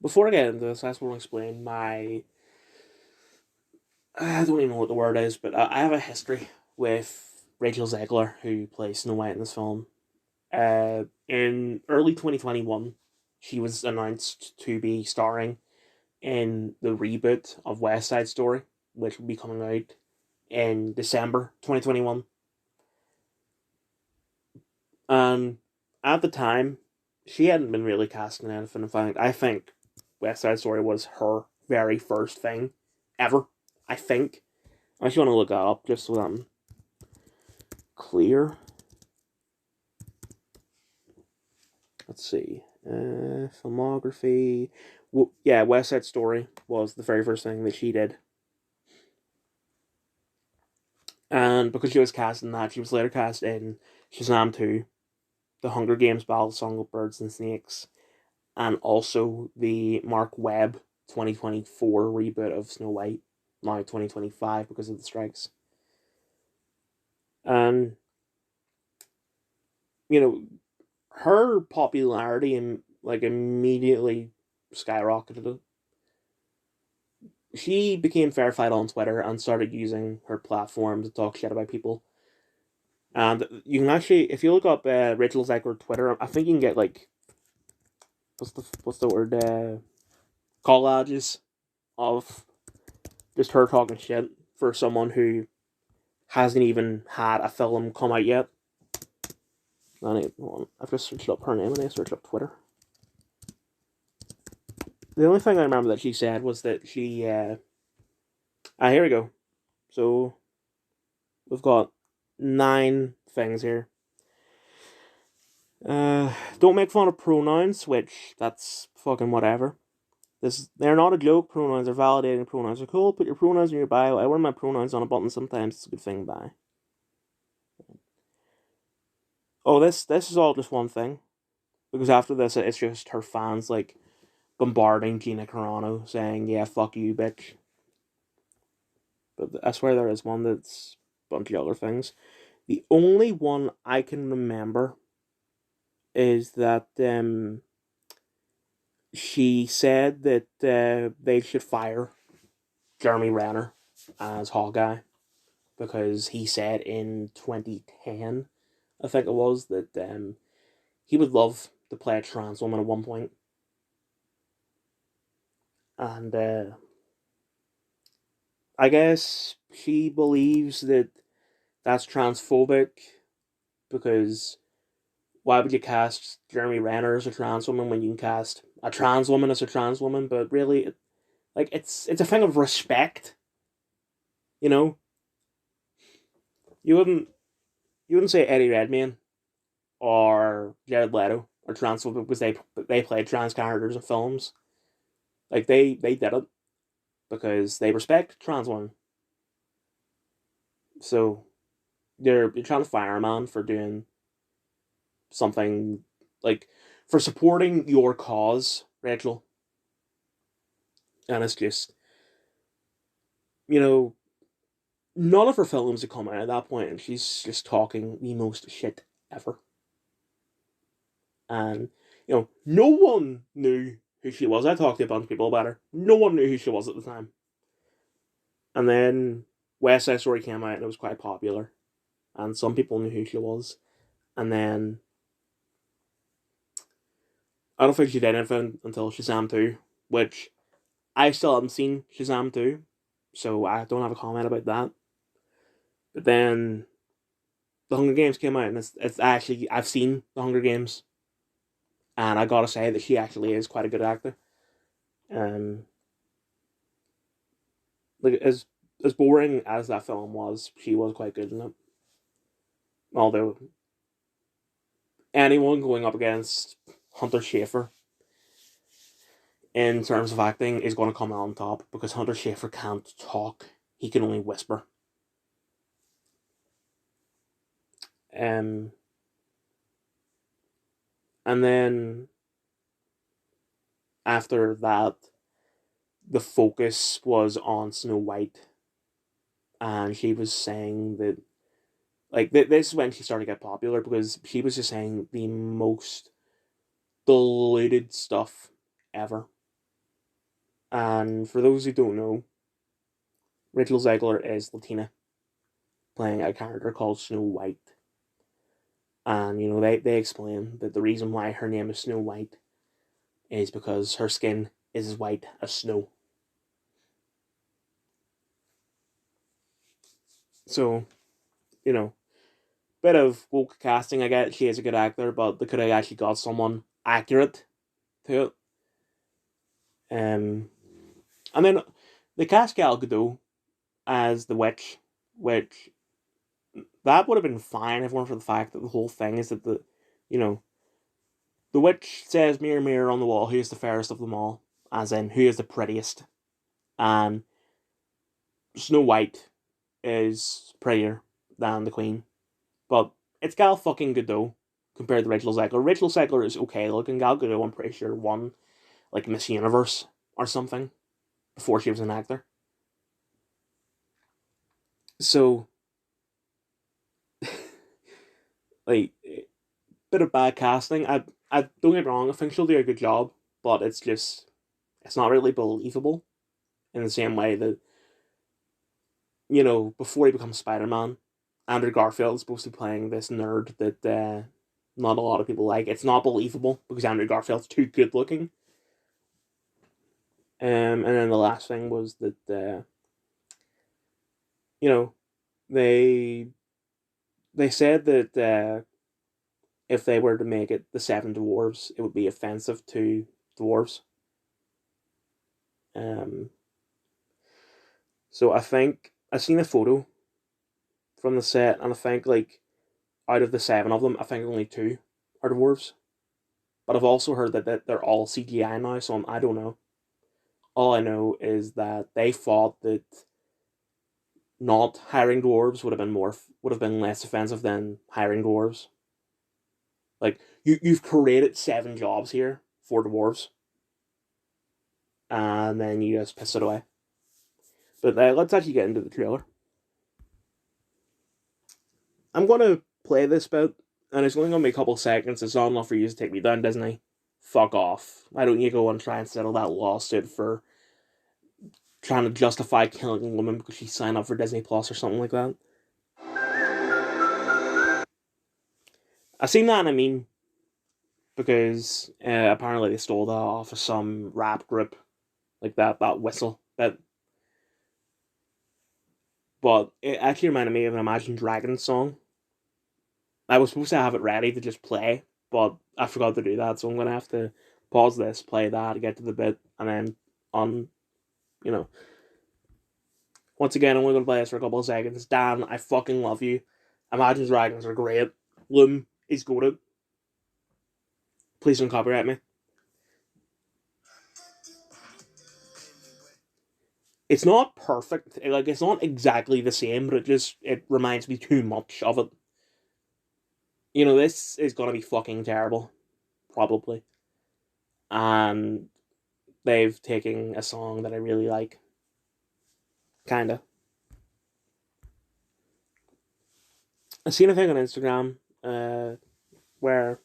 Before I get into this, I just want to explain my. I don't even know what the word is, but I have a history with Rachel Zegler, who plays Snow White in this film. In early 2021, she was announced to be starring in the reboot of West Side Story, which will be coming out in December 2021. And at the time, she hadn't been really cast in anything. In fact, I think West Side Story was her very first thing ever. I think. I just want to look that up just so that I'm clear. Let's see. Filmography. Yeah, West Side Story was the very first thing that she did. And because she was cast in that, she was later cast in Shazam 2, The Hunger Games Battle Song of Birds and Snakes, and also the Mark Webb 2024 reboot of Snow White, now 2025 because of the strikes. And, you know, her popularity and like immediately skyrocketed. She became verified on Twitter and started using her platform to talk shit about people. And you can actually, if you look up Rachel Zegler Twitter, I think you can get like what's the word collages of just her talking shit for someone who hasn't even had a film come out yet. Hold on. I've just searched up her name and I searched up Twitter. The only thing I remember that she said was that she here we go. So we've got 9 things here. Don't make fun of pronouns, which that's fucking whatever. They're not a joke. Pronouns are validating. Pronouns are cool. Put your pronouns in your bio. I wear my pronouns on a button sometimes. It's a good thing. Bye. Oh, this is all just one thing because after this, it's just her fans like bombarding Gina Carano saying, "Yeah, fuck you, bitch." But I swear there is one that's a bunch of other things. The only one I can remember is that she said that they should fire Jeremy Renner as Hawkeye because he said in 2010, I think it was, that he would love to play a trans woman at one point. And I guess she believes that that's transphobic because why would you cast Jeremy Renner as a trans woman when you can cast a trans woman as a trans woman? But really, it's a thing of respect, you know. You wouldn't you wouldn't say Eddie Redmayne or Jared Leto or transphobic because they played trans characters in films. Like they did it because they respect trans women. So you're trying to fire a man for doing something like for supporting your cause, Rachel. And it's just you know none of her films have come out at that point, and she's just talking the most shit ever. And no one knew who she was. I talked to a bunch of people about her. No one knew who she was at the time. And then West Side Story came out and it was quite popular, and some people knew who she was. And then I don't think she did anything until Shazam 2, which I still haven't seen Shazam 2, so I don't have a comment about that. But then The Hunger Games came out, and it's actually, I've seen The Hunger Games, and I gotta say that she actually is quite a good actor. Um, like as boring as that film was, she was quite good in it. Although anyone going up against Hunter Schafer in terms of acting is going to come out on top because Hunter Schafer can't talk; he can only whisper. Um, and then after that, the focus was on Snow White, and she was saying that this is when she started to get popular because she was just saying the most diluted stuff ever. And for those who don't know, Rachel Zegler is Latina, playing a character called Snow White. And, they explain that the reason why her name is Snow White is because her skin is as white as snow. So, you know, bit of woke casting, I guess. She is a good actor, but they could have actually got someone accurate to it. And then they cast Gal Gadot as the witch, which that would have been fine if it weren't for the fact that the whole thing is that you know, the witch says, "Mirror, mirror on the wall, who is the fairest of them all?" As in, who is the prettiest? And Snow White is prettier than the Queen, but it's Gal fucking Gadot compared to Rachel Zegler. Rachel Zegler is okay looking. Gal Gadot, I'm pretty sure, won like Miss Universe or something before she was an actor. So, like, bit of bad casting. I don't get me wrong. I think she'll do a good job, but it's not really believable in the same way that before he becomes Spider Man, Andrew Garfield is supposed to be playing this nerd that not a lot of people like. It's not believable because Andrew Garfield's too good looking. And then the last thing was that you know they they said that if they were to make it the Seven Dwarves, it would be offensive to dwarves. Um, so I think I seen a photo from the set, and I think like out of the seven of them, I think only two are dwarves. But I've also heard that they're all CGI now, so I don't know. All I know is that they thought that not hiring dwarves would have been less offensive than hiring dwarves. Like you've created seven jobs here for dwarves, and then you just piss it away. But let's actually get into the trailer. I'm gonna play this bit, and it's only gonna be a couple seconds. It's not enough for you to take me down, Disney. Fuck off. I don't need to go and try and settle that lawsuit for trying to justify killing a woman because she signed up for Disney Plus or something like that. I seen that and I mean because apparently they stole that off of some rap group like that whistle that. But it actually reminded me of an Imagine Dragons song. I was supposed to have it ready to just play, but I forgot to do that, so I'm gonna have to pause this, play that, get to the bit, and then on, you know, once again, I'm only gonna play this for a couple of seconds. Dan, I fucking love you. Imagine Dragons are great. Loom is good. Please don't copyright me. It's not perfect. Like it's not exactly the same, but it reminds me too much of it. This is gonna be fucking terrible, probably. And they've taken a song that I really like, kinda. I seen a thing on Instagram, where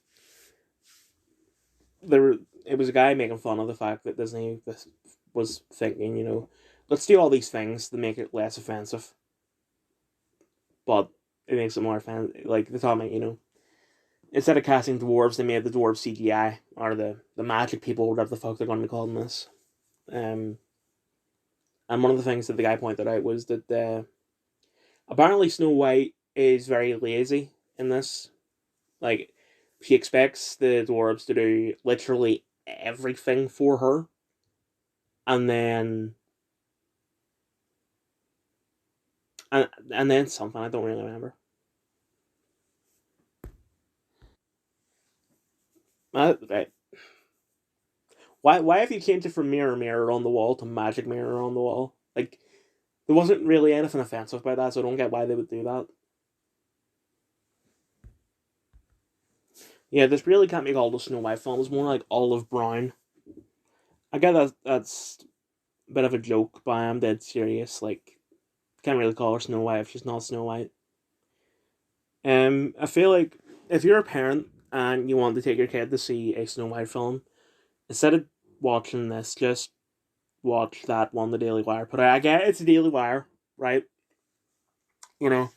it was a guy making fun of the fact that Disney was thinking, let's do all these things to make it less offensive, but it makes it more offensive. Like the time, instead of casting dwarves, they made the dwarves CGI or the magic people, whatever the fuck they're going to be calling this. Um, and one of the things that the guy pointed out was that apparently Snow White is very lazy in this. Like, she expects the dwarves to do literally everything for her, and then and then something I don't really remember. Right. Why have you changed it from mirror mirror on the wall to magic mirror on the wall? Like there wasn't really anything offensive by that, so I don't get why they would do that. Yeah, this really can't be called a Snow White film. It's more like olive brown. I get that's a bit of a joke, but I'm dead serious. Like can't really call her Snow White if she's not Snow White. I feel like if you're a parent and you want to take your kid to see a Snow White film, instead of watching this, just watch that one the Daily Wire put out. I get it's a Daily Wire, right? You know,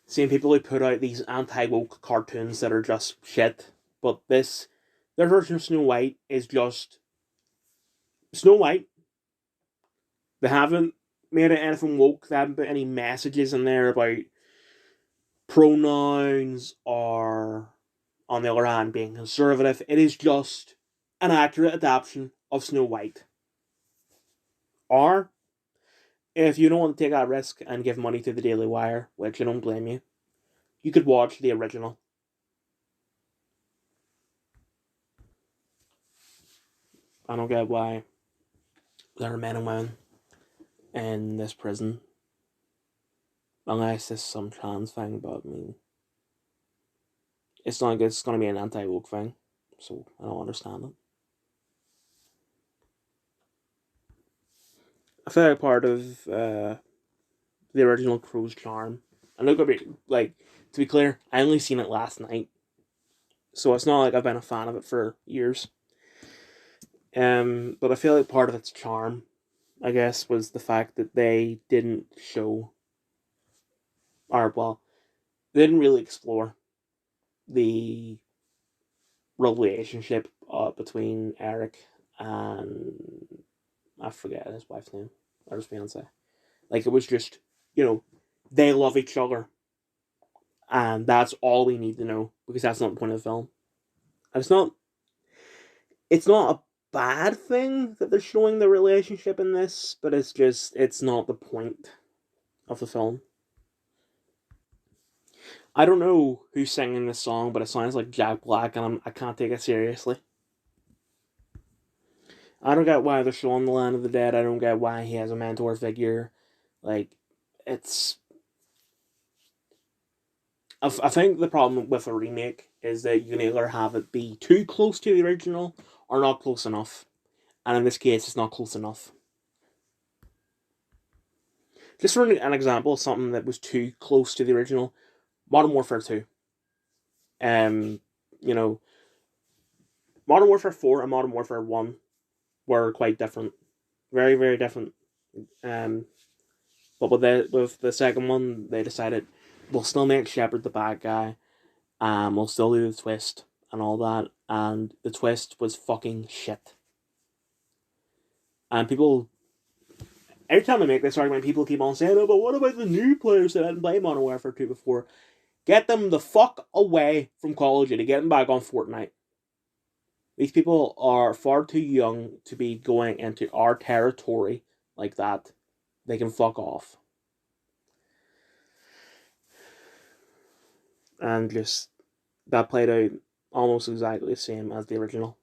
seeing people who put out these anti-woke cartoons that are just shit. But their version of Snow White is just Snow White. They haven't made it anything woke. They haven't put any messages in there about pronouns or, on the other hand, being conservative. It is just an accurate adaptation of Snow White. Or, if you don't want to take that risk and give money to the Daily Wire, which I don't blame you, you could watch the original. I don't get why there are men and women in this prison. Unless this is some trans thing, but I mean, it's not like it's going to be an anti-woke thing, so I don't understand it. I feel like part of the original Crow's charm, and look at me, like, to be clear, I only seen it last night, so it's not like I've been a fan of it for years. But I feel like part of its charm, I guess, was the fact that they didn't show, or well, they didn't really explore the relationship between Eric and I forget his wife's name or his fiance. Like, it was just, they love each other, and that's all we need to know, because that's not the point of the film. And it's not a bad thing that they're showing the relationship in this, but it's not the point of the film. I don't know who's singing this song, but it sounds like Jack Black, and I can't take it seriously. I don't get why they're showing the Land of the Dead. I don't get why he has a mentor figure. Like, it's. I think the problem with a remake is that you can either have it be too close to the original or not close enough. And in this case, it's not close enough. Just for an example of something that was too close to the original, Modern Warfare 2. Um, you know, Modern Warfare 4 and Modern Warfare 1 were quite different. Very, very different. Um, but with the second one, they decided we'll still make Shepard the bad guy, we'll still do the twist and all that, and the twist was fucking shit. And people, every time I make this argument, people keep on saying, "Oh, but what about the new players that hadn't played Modern Warfare 2 before? Get them the fuck away from Call of Duty. Get them back on Fortnite. These people are far too young to be going into our territory like that. They can fuck off." And just, that played out almost exactly the same as the original.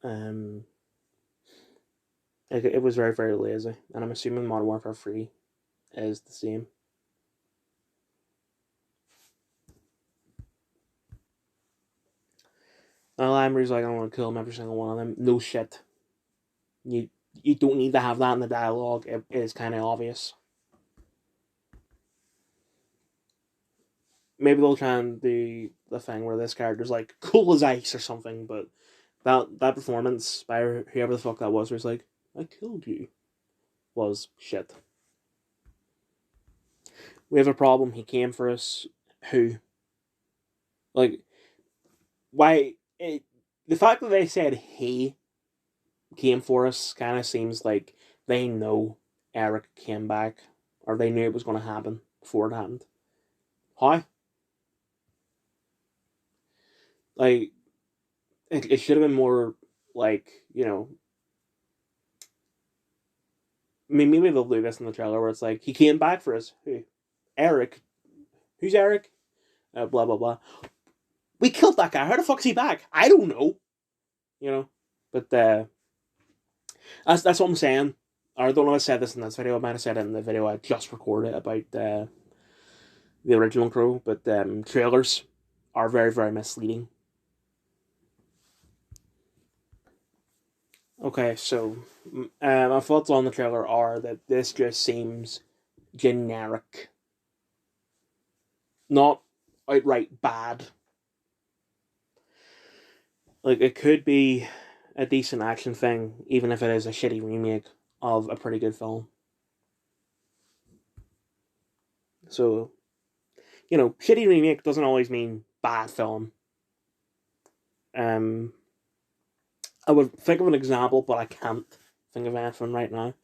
Um, it was very, very lazy, and I'm assuming Modern Warfare 3 is the same. Emery's like, I want to kill him, every single one of them. No shit. You don't need to have that in the dialogue. It is kind of obvious. Maybe they'll try and do the thing where this character's like cool as ice or something, but that performance by whoever the fuck that was, where it's like, I killed you, was shit. We have a problem. He came for us. Who? Like, why? The fact that they said he came for us kind of seems like they know Eric came back, or they knew it was going to happen before it happened. How? Like, it should have been more like, I mean, maybe they'll do this in the trailer where it's like, he came back for us. Who? Eric. Who's Eric? Blah, blah, blah. We killed that guy. How the fuck is he back? I don't know. But that's what I'm saying. I don't know if I said this in this video. I might have said it in the video I just recorded about the original Crow. But trailers are very, very misleading. Okay, so my thoughts on the trailer are that this just seems generic. Not outright bad. Like, it could be a decent action thing, even if it is a shitty remake of a pretty good film. So, shitty remake doesn't always mean bad film. Um, I would think of an example, but I can't think of anything right now.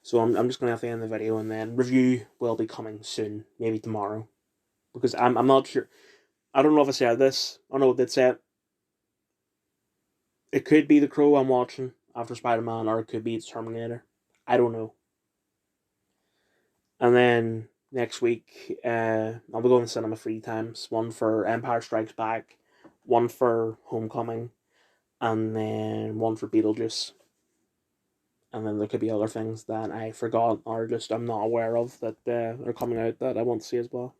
So I'm just gonna have to end the video, and then review will be coming soon, maybe tomorrow, because I'm not sure. I don't know if I said this. I know I did say it. It could be The Crow I'm watching after Spider Man, or it could be Terminator. I don't know. And then next week, I'll be going to cinema 3 times. One for Empire Strikes Back, one for Homecoming, and then one for Beetlejuice. And then there could be other things that I forgot or just I'm not aware of that are coming out that I want to see as well.